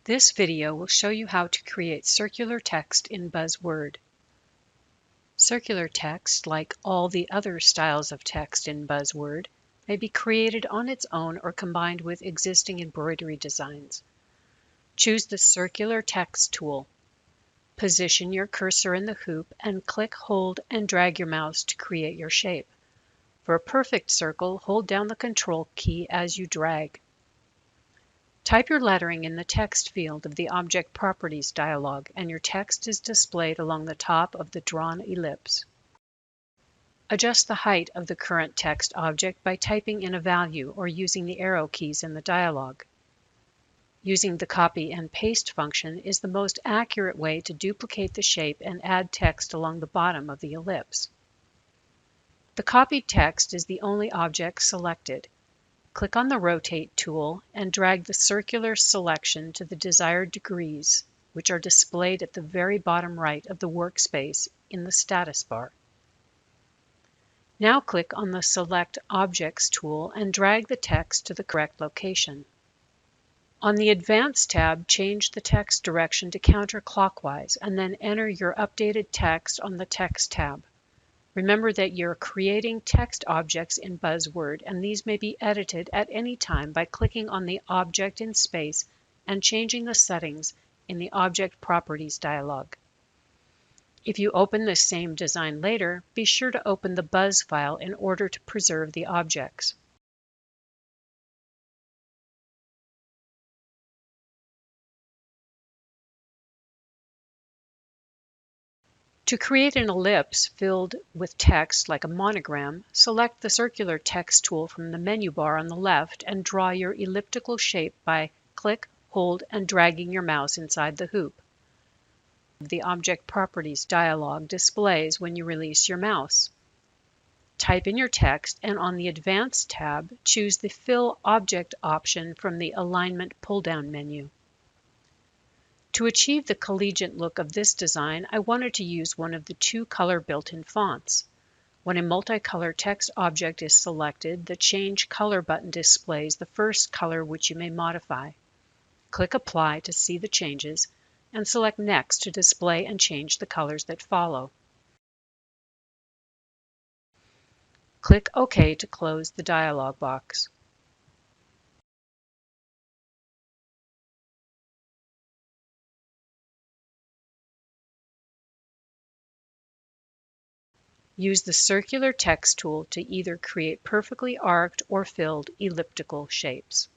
This video will show you how to create circular text in BuzzWord. Circular text, like all the other styles of text in BuzzWord, may be created on its own or combined with existing embroidery designs. Choose the Circular Text tool. Position your cursor in the hoop and click, hold, and drag your mouse to create your shape. For a perfect circle, hold down the Control key as you drag. Type your lettering in the text field of the Object Properties dialog, and your text is displayed along the top of the drawn ellipse. Adjust the height of the current text object by typing in a value or using the arrow keys in the dialog. Using the copy and paste function is the most accurate way to duplicate the shape and add text along the bottom of the ellipse. The copied text is the only object selected. Click on the Rotate tool and drag the circular selection to the desired degrees, which are displayed at the very bottom right of the workspace in the status bar. Now click on the Select Objects tool and drag the text to the correct location. On the Advanced tab, change the text direction to counterclockwise and then enter your updated text on the Text tab. Remember that you're creating text objects in BuzzWord, and these may be edited at any time by clicking on the object in space and changing the settings in the Object Properties dialog. If you open the same design later, be sure to open the Buzz file in order to preserve the objects. To create an ellipse filled with text like a monogram, select the Circular Text tool from the menu bar on the left and draw your elliptical shape by click, hold, and dragging your mouse inside the hoop. The Object Properties dialog displays when you release your mouse. Type in your text and on the Advanced tab, choose the Fill Object option from the Alignment pull-down menu. To achieve the collegiate look of this design, I wanted to use one of the two color built-in fonts. When a multicolor text object is selected, the Change Color button displays the first color which you may modify. Click Apply to see the changes, and select Next to display and change the colors that follow. Click OK to close the dialog box. Use the Circular Text tool to either create perfectly arced or filled elliptical shapes.